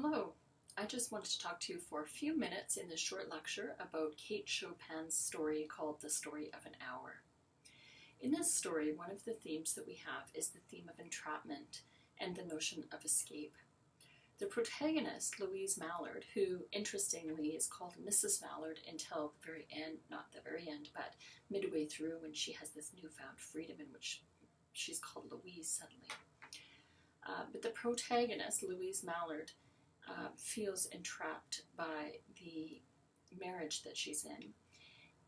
Hello. I just wanted to talk to you for a few minutes in this short lecture about Kate Chopin's story called The Story of an Hour. In this story, one of the themes that we have is the theme of entrapment and the notion of escape. The protagonist, Louise Mallard, who interestingly is called Mrs. Mallard until the very end, not the very end, but midway through when she has this newfound freedom in which she's called Louise suddenly. But the protagonist, Louise Mallard, feels entrapped by the marriage that she's in.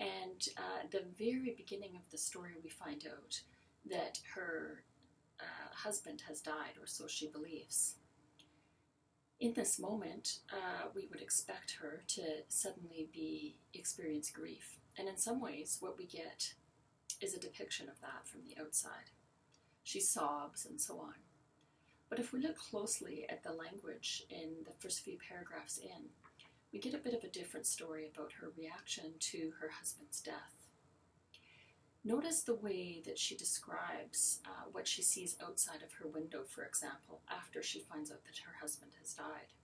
And at the very beginning of the story, we find out that her husband has died, or so she believes. In this moment, we would expect her to suddenly experience grief. And in some ways, what we get is a depiction of that from the outside. She sobs and so on. But if we look closely at the language in the first few paragraphs in, we get a bit of a different story about her reaction to her husband's death. Notice the way that she describes what she sees outside of her window, for example, after she finds out that her husband has died.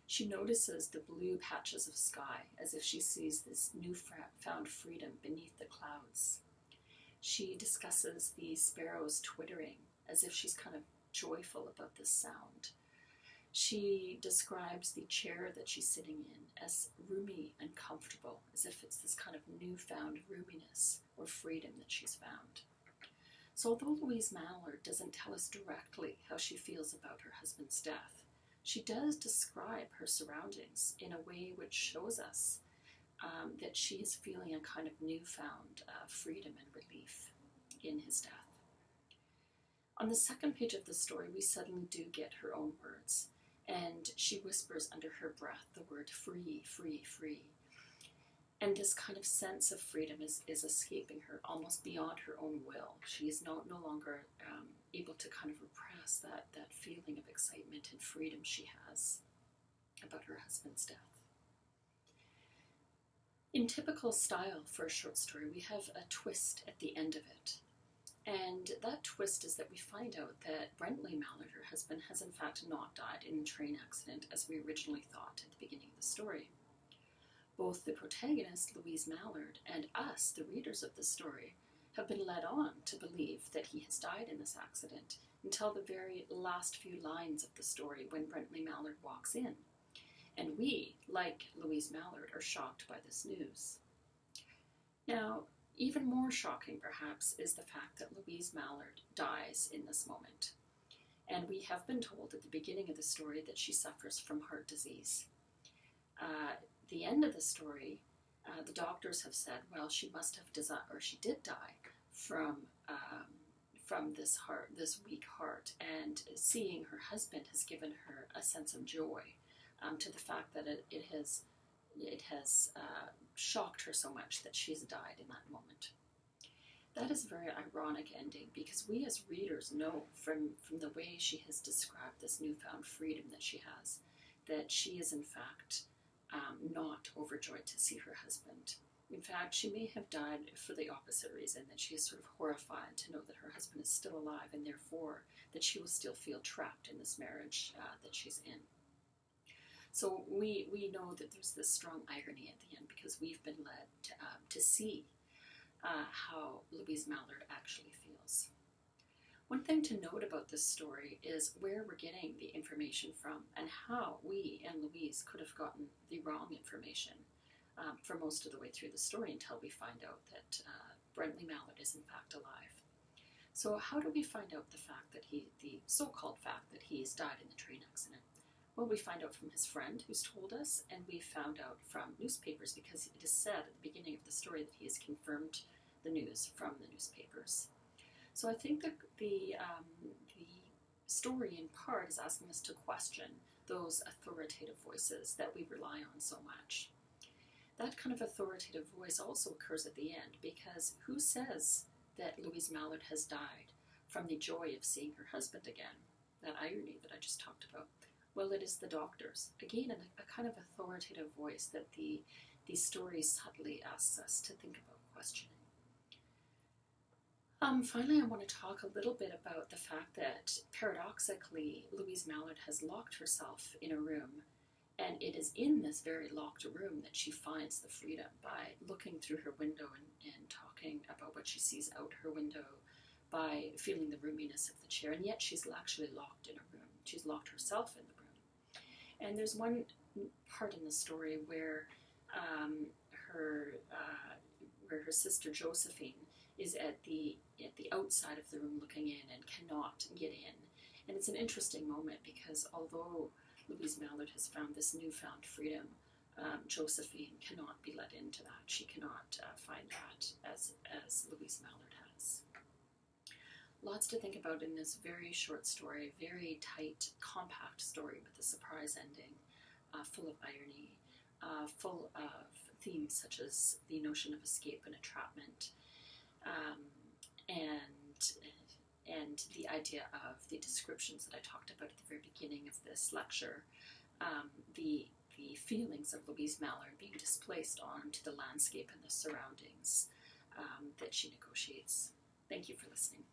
She notices the blue patches of sky as if she sees this newfound freedom beneath the clouds. She discusses the sparrows twittering as if she's kind of joyful about this sound. She describes the chair that she's sitting in as roomy and comfortable, as if it's this kind of newfound roominess or freedom that she's found. So although Louise Mallard doesn't tell us directly how she feels about her husband's death, she does describe her surroundings in a way which shows us that she is feeling a kind of newfound freedom and relief in his death. On the second page of the story, we suddenly do get her own words, and she whispers under her breath the word free, free, free. And this kind of sense of freedom is escaping her almost beyond her own will. She is no longer able to kind of repress that feeling of excitement and freedom she has about her husband's death. In typical style for a short story, we have a twist at the end of it. And that twist is that we find out that Brentley Mallard, her husband, has in fact not died in the train accident as we originally thought at the beginning of the story. Both the protagonist, Louise Mallard, and us, the readers of the story, have been led on to believe that he has died in this accident until the very last few lines of the story when Brentley Mallard walks in. And we, like Louise Mallard, are shocked by this news. Now, even more shocking, perhaps, is the fact that Louise Mallard dies in this moment. And we have been told at the beginning of the story that she suffers from heart disease. The end of the story, the doctors have said, well, she must have she did die from this weak heart. And seeing her husband has given her a sense of joy to the fact that it has shocked her so much that she's died in that moment. That is a very ironic ending because we as readers know from the way she has described this newfound freedom that she has, that she is in fact not overjoyed to see her husband. In fact, she may have died for the opposite reason, that she is sort of horrified to know that her husband is still alive and therefore that she will still feel trapped in this marriage that she's in. So we know that there's this strong irony at the end because we've been led to see how Louise Mallard actually feels. One thing to note about this story is where we're getting the information from and how we and Louise could have gotten the wrong information for most of the way through the story until we find out that Brentley Mallard is in fact alive. So how do we find out the so-called fact that he's died in the train accident? Well, we find out from his friend who's told us, and we found out from newspapers because it is said at the beginning of the story that he has confirmed the news from the newspapers. So I think that the story in part is asking us to question those authoritative voices that we rely on so much. That kind of authoritative voice also occurs at the end because who says that Louise Mallard has died from the joy of seeing her husband again? That irony that I just talked about. Well, it is the doctors. Again, a kind of authoritative voice that the story subtly asks us to think about questioning. Finally, I want to talk a little bit about the fact that, paradoxically, Louise Mallard has locked herself in a room, and it is in this very locked room that she finds the freedom by looking through her window and talking about what she sees out her window, by feeling the roominess of the chair, and yet she's actually locked in a room. She's locked herself in the room. And there's one part in the story where her sister Josephine is at the outside of the room looking in and cannot get in. And it's an interesting moment because although Louise Mallard has found this newfound freedom, Josephine cannot be let into that. She cannot find that as Louise Mallard has. Lots to think about in this very short story, very tight, compact story with a surprise ending, full of irony, full of themes such as the notion of escape and entrapment, and the idea of the descriptions that I talked about at the very beginning of this lecture, the feelings of Louise Mallard being displaced onto the landscape and the surroundings that she negotiates. Thank you for listening.